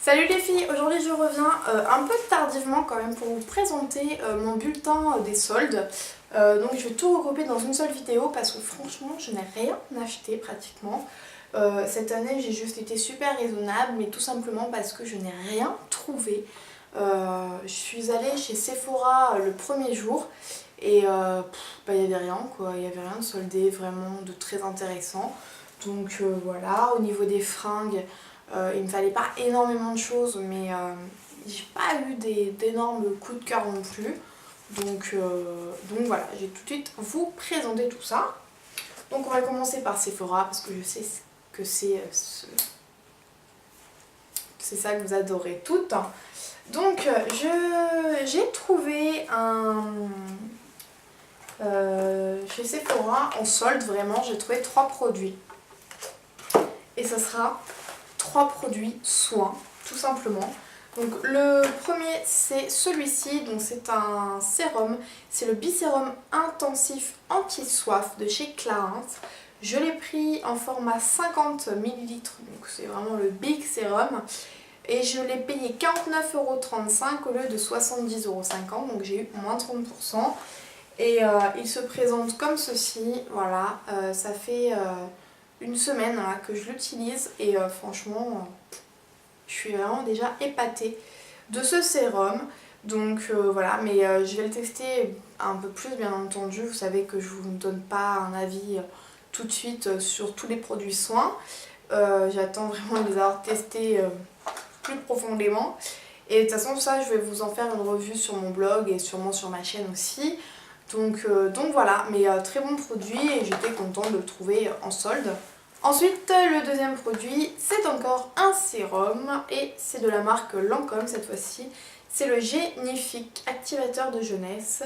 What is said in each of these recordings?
Salut les filles, aujourd'hui je reviens un peu tardivement quand même pour vous présenter mon bulletin des soldes. Donc je vais tout regrouper dans une seule vidéo parce que franchement je n'ai rien acheté pratiquement. Cette année j'ai juste été super raisonnable, mais tout simplement parce que je n'ai rien trouvé. Je suis allée chez Sephora le premier jour et il n'y avait rien quoi, il n'y avait rien de soldé vraiment de très intéressant. Donc voilà, au niveau des fringues, il me fallait pas énormément de choses, mais j'ai pas eu d'énormes coups de cœur non plus. Donc voilà, j'ai tout de suite vous présenter tout ça. Donc on va commencer par Sephora parce que je sais que c'est ça que vous adorez toutes. Donc j'ai trouvé chez Sephora en solde vraiment, j'ai trouvé 3 produits. Et ça sera 3 produits soins, tout simplement. Donc le premier c'est celui-ci, donc c'est un sérum, c'est le Bisérum intensif anti-soif de chez Clarins. Je l'ai pris en format 50 ml, donc c'est vraiment le big sérum. Et je l'ai payé 49,35 € au lieu de 70,50 €, donc j'ai eu moins 30%. Et il se présente comme ceci, voilà, ça fait une semaine là, que je l'utilise et franchement je suis vraiment déjà épatée de ce sérum. Donc voilà, mais je vais le tester un peu plus bien entendu. Vous savez que je vous donne pas un avis tout de suite sur tous les produits soins. J'attends vraiment de les avoir testés plus profondément. Et de toute façon ça je vais vous en faire une revue sur mon blog et sûrement sur ma chaîne aussi. Donc voilà, mais très bon produit et j'étais contente de le trouver en solde. Ensuite, le deuxième produit, c'est encore un sérum et c'est de la marque Lancôme cette fois-ci. C'est le Génifique Activateur de Jeunesse.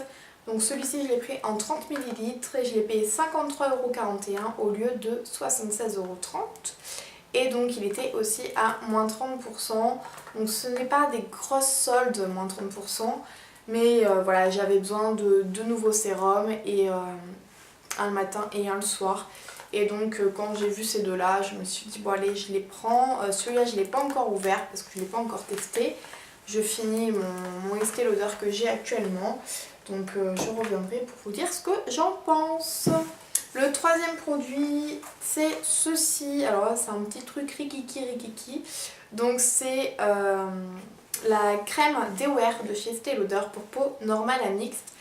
Donc celui-ci, je l'ai pris en 30 ml et je l'ai payé 53,41 € au lieu de 76,30 €. Et donc il était aussi à moins 30%. Donc ce n'est pas des grosses soldes, moins 30%. Mais voilà, j'avais besoin de deux nouveaux sérums, et un le matin et un le soir. Et donc quand j'ai vu ces deux là, je me suis dit bon allez je les prends. Celui-là je ne l'ai pas encore ouvert parce que je ne l'ai pas encore testé. Je finis mon Estée Lauder que j'ai actuellement. Donc je reviendrai pour vous dire ce que j'en pense. Le troisième produit c'est ceci. Alors là c'est un petit truc rikiki. Donc c'est la crème Dewear de chez Estée Lauder pour peau normale à mixte.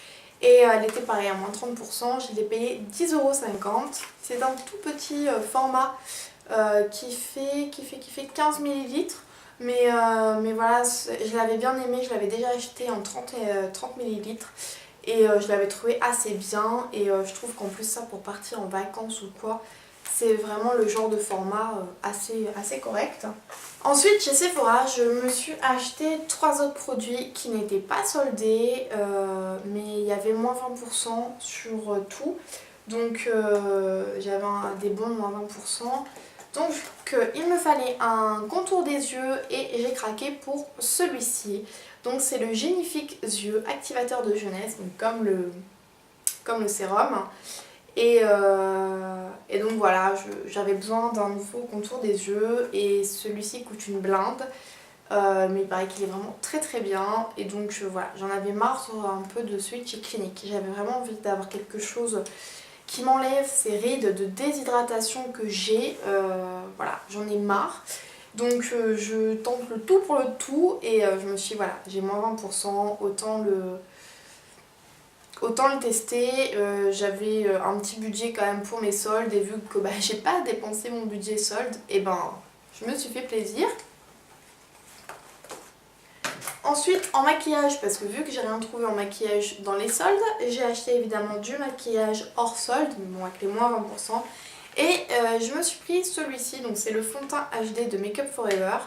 Et elle était pareil à moins 30%, je l'ai payé 10,50 €. C'est un tout petit format qui fait 15 ml. Mais voilà, je l'avais bien aimé, je l'avais déjà acheté en 30 ml. Et je l'avais trouvé assez bien. Et je trouve qu'en plus ça pour partir en vacances ou quoi, c'est vraiment le genre de format assez correct. Ensuite chez Sephora je me suis acheté 3 autres produits qui n'étaient pas soldés, mais il y avait moins 20% sur tout. Donc j'avais des bons de moins 20%. Donc il me fallait un contour des yeux et j'ai craqué pour celui-ci. Donc c'est le Génifique Yeux Activateur de Jeunesse, donc comme le sérum. Et donc voilà, j'avais besoin d'un nouveau contour des yeux et celui-ci coûte une blinde. Mais il paraît qu'il est vraiment très bien. Et donc voilà, j'en avais marre un peu de celui de chez Clinique. J'avais vraiment envie d'avoir quelque chose qui m'enlève ces rides de déshydratation que j'ai. Voilà, j'en ai marre. Donc je tente le tout pour le tout et je me suis dit voilà, j'ai moins 20%, autant le tester. J'avais un petit budget quand même pour mes soldes et vu que j'ai pas dépensé mon budget solde, et je me suis fait plaisir. Ensuite en maquillage, parce que vu que j'ai rien trouvé en maquillage dans les soldes, j'ai acheté évidemment du maquillage hors solde, mais bon avec les moins 20%. Et je me suis pris celui-ci, donc c'est le fond de teint HD de Make Up For Ever.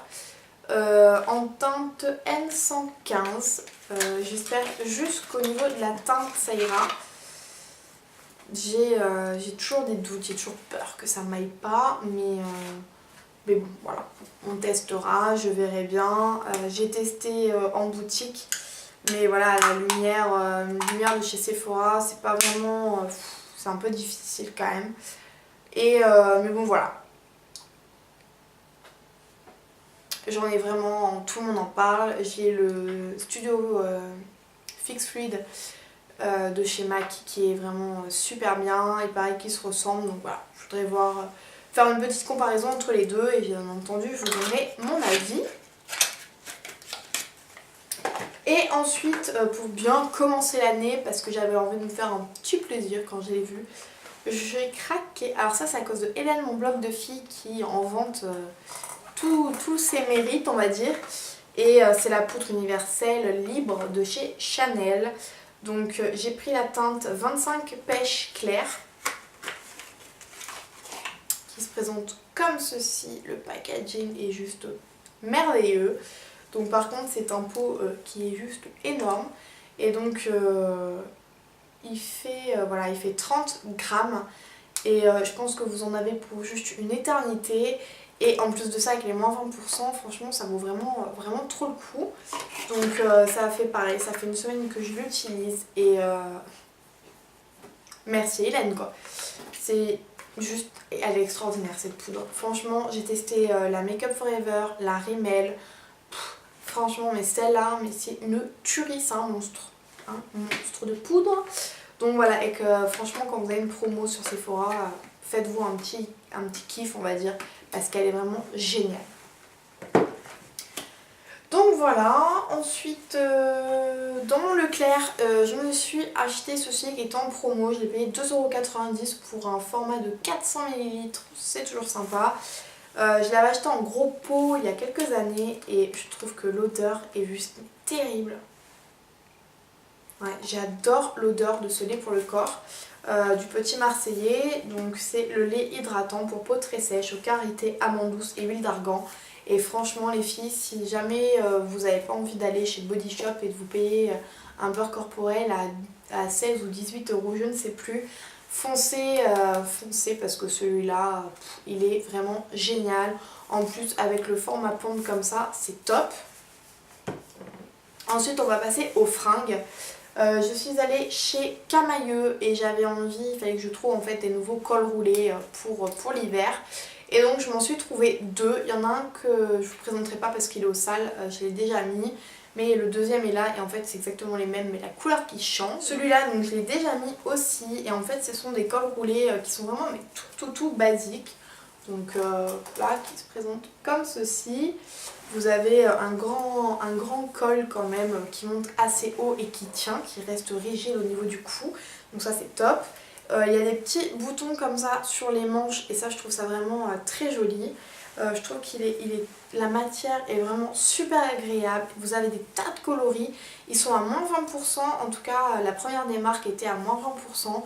En teinte N115. J'espère jusqu'au niveau de la teinte ça ira. J'ai toujours des doutes, j'ai toujours peur que ça m'aille pas, mais bon voilà, on testera, je verrai bien. J'ai testé en boutique, mais voilà la lumière, une lumière de chez Sephora, c'est pas vraiment, c'est un peu difficile quand même. Et mais bon voilà. J'en ai vraiment, tout le monde en parle. J'ai le studio Fix Fluid de chez MAC qui est vraiment super bien. Il paraît qu'ils se ressemblent, donc voilà, je voudrais faire une petite comparaison entre les deux et bien entendu je vous donnerai mon avis. Et ensuite, pour bien commencer l'année, parce que j'avais envie de me faire un petit plaisir quand je l'ai vu, j'ai craqué. Alors ça c'est à cause de Hélène, mon blog de filles, qui en vante tous ses mérites on va dire. Et c'est la poudre universelle libre de chez Chanel. Donc j'ai pris la teinte 25 pêche claire, qui se présente comme ceci. Le packaging est juste merveilleux. Donc par contre c'est un pot qui est juste énorme. Et donc il fait 30 grammes. Et je pense que vous en avez pour juste une éternité. Et en plus de ça, avec les moins 20%, franchement ça vaut vraiment, vraiment trop le coup. Donc ça fait pareil, ça fait une semaine que je l'utilise. Et merci Hélène quoi. C'est juste, elle est extraordinaire cette poudre. Franchement j'ai testé la Make Up Forever, la Rimmel. Franchement mais celle-là, mais c'est une tuerie, c'est un monstre. Un monstre de poudre. Donc voilà, et que franchement quand vous avez une promo sur Sephora, faites-vous un petit kiff on va dire, parce qu'elle est vraiment géniale. Donc voilà, ensuite dans mon Leclerc, je me suis acheté ceci qui est en promo. Je l'ai payé 2,90 € pour un format de 400 ml, c'est toujours sympa. Je l'avais acheté en gros pot il y a quelques années et je trouve que l'odeur est juste terrible. Ouais, j'adore l'odeur de ce lait pour le corps du Petit Marseillais. Donc c'est le lait hydratant pour peau très sèche aux karités, amandes douces et huile d'argan. Et franchement les filles, si jamais vous n'avez pas envie d'aller chez Body Shop et de vous payer un beurre corporel à 16 ou 18 €, je ne sais plus, foncez parce que celui-là, il est vraiment génial. En plus avec le format pomme comme ça, c'est top. Ensuite on va passer aux fringues. Je suis allée chez Camailleux et j'avais envie, il fallait que je trouve en fait des nouveaux cols roulés pour l'hiver. Et donc je m'en suis trouvé deux. Il y en a un que je ne vous présenterai pas parce qu'il est au sale, je l'ai déjà mis. Mais le deuxième est là et en fait c'est exactement les mêmes mais la couleur qui change. Celui-là donc je l'ai déjà mis aussi et en fait ce sont des cols roulés qui sont vraiment mais tout basiques. Donc là qui se présente comme ceci. Vous avez un grand col quand même qui monte assez haut et qui tient, qui reste rigide au niveau du cou. Donc ça c'est top. Il y a des petits boutons comme ça sur les manches et ça je trouve ça vraiment très joli. Je trouve la matière est vraiment super agréable. Vous avez des tas de coloris. Ils sont à moins 20%. En tout cas la première des marques était à moins 20%.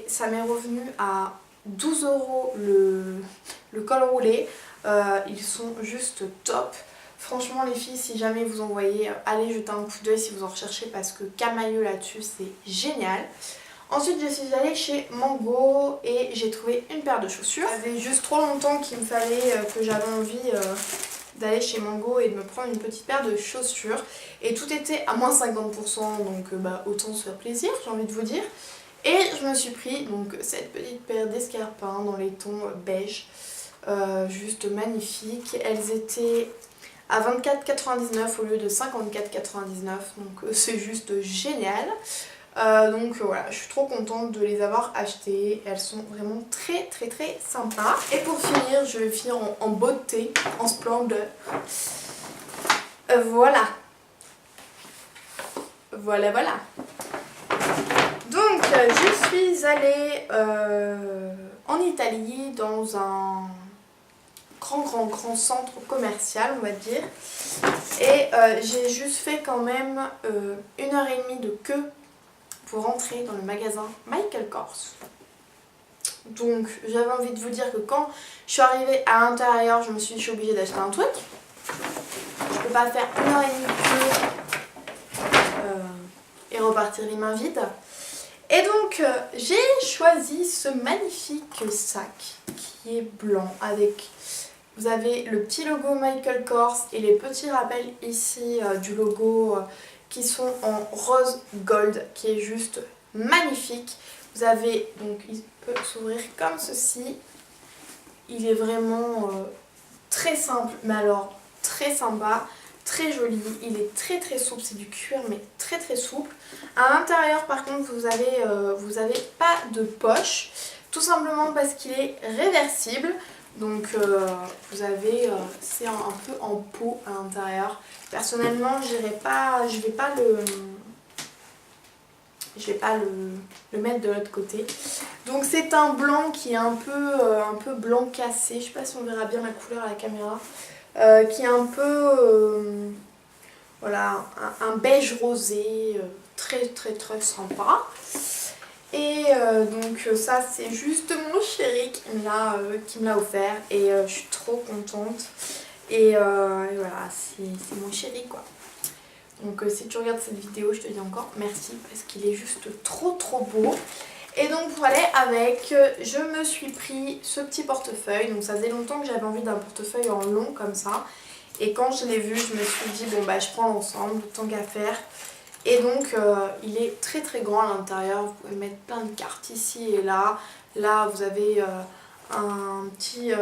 Ça m'est revenu à 12 € le col roulé. Ils sont juste top. Franchement les filles, si jamais vous en voyez, allez jeter un coup d'œil si vous en recherchez parce que Camailleux là-dessus c'est génial. Ensuite je suis allée chez Mango et j'ai trouvé une paire de chaussures. Ça faisait juste trop longtemps qu'il me fallait, que j'avais envie d'aller chez Mango et de me prendre une petite paire de chaussures. Et tout était à moins 50%, donc autant se faire plaisir, j'ai envie de vous dire. Et je me suis pris donc cette petite paire d'escarpins dans les tons beige. Juste magnifiques. Elles étaient à 24,99 € au lieu de 54,99 €, donc c'est juste génial. Donc voilà, je suis trop contente de les avoir achetées. Elles sont vraiment très sympas. Et pour finir, je vais finir en beauté, en splendeur. Voilà. Donc je suis allée en Italie dans un grand centre commercial on va dire. Et j'ai juste fait quand même 1h30 de queue pour entrer dans le magasin Michael Kors. Donc j'avais envie de vous dire que quand je suis arrivée à l'intérieur, je me suis dit je suis obligée d'acheter un truc. Je peux pas faire 1h30 de queue et repartir les mains vides. Et donc j'ai choisi ce magnifique sac qui est blanc avec, vous avez le petit logo Michael Kors et les petits rappels ici du logo qui sont en rose gold qui est juste magnifique. Vous avez donc, il peut s'ouvrir comme ceci. Il est vraiment très simple mais alors très sympa, très joli, il est très très souple, c'est du cuir mais très très souple. À l'intérieur par contre vous avez pas de poche, tout simplement parce qu'il est réversible. Donc vous avez, c'est un peu en peau à l'intérieur. Personnellement je vais pas le mettre de l'autre côté. Donc c'est un blanc qui est un peu blanc cassé, je sais pas si on verra bien la couleur à la caméra, qui est un peu voilà, un beige rosé, très très très sympa. Et donc ça c'est juste mon chéri qui me l'a offert et je suis trop contente. Et voilà, c'est mon chéri quoi. Donc si tu regardes cette vidéo, je te dis encore merci parce qu'il est juste trop trop beau. Et donc pour aller avec, je me suis pris ce petit portefeuille. Donc ça faisait longtemps que j'avais envie d'un portefeuille en long comme ça. Et quand je l'ai vu, je me suis dit bon bah je prends l'ensemble, tant qu'à faire. Et donc il est très très grand à l'intérieur, vous pouvez mettre plein de cartes ici et là. Là vous avez un petit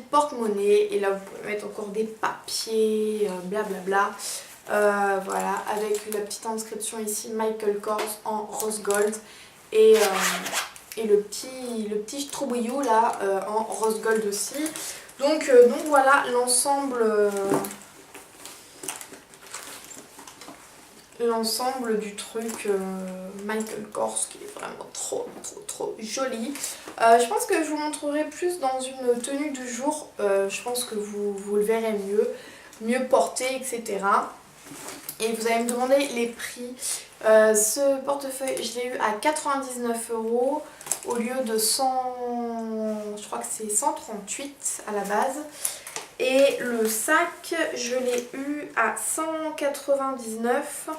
porte-monnaie et là vous pouvez mettre encore des papiers, blablabla. Voilà, avec la petite inscription ici Michael Kors en rose gold et le petit strobouyou là en rose gold aussi. Donc voilà l'ensemble du truc Michael Kors qui est vraiment trop trop trop joli. Je pense que je vous montrerai plus dans une tenue du jour, je pense que vous le verrez mieux porté, etc. Et vous allez me demander les prix. Ce portefeuille, je l'ai eu à 99 € au lieu de 100, je crois que c'est 138 à la base. Et le sac, je l'ai eu à 199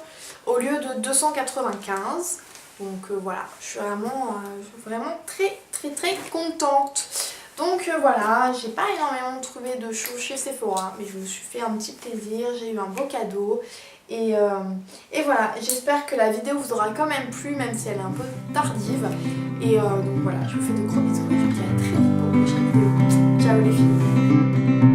au lieu de 295. Donc voilà, je suis vraiment très très très contente. Donc voilà, j'ai pas énormément trouvé de choses chez Sephora, mais je me suis fait un petit plaisir, j'ai eu un beau cadeau. Et voilà, j'espère que la vidéo vous aura quand même plu, même si elle est un peu tardive. Et donc voilà, je vous fais de gros bisous et je vous dis à très vite pour une prochaine vidéo. Ciao les filles!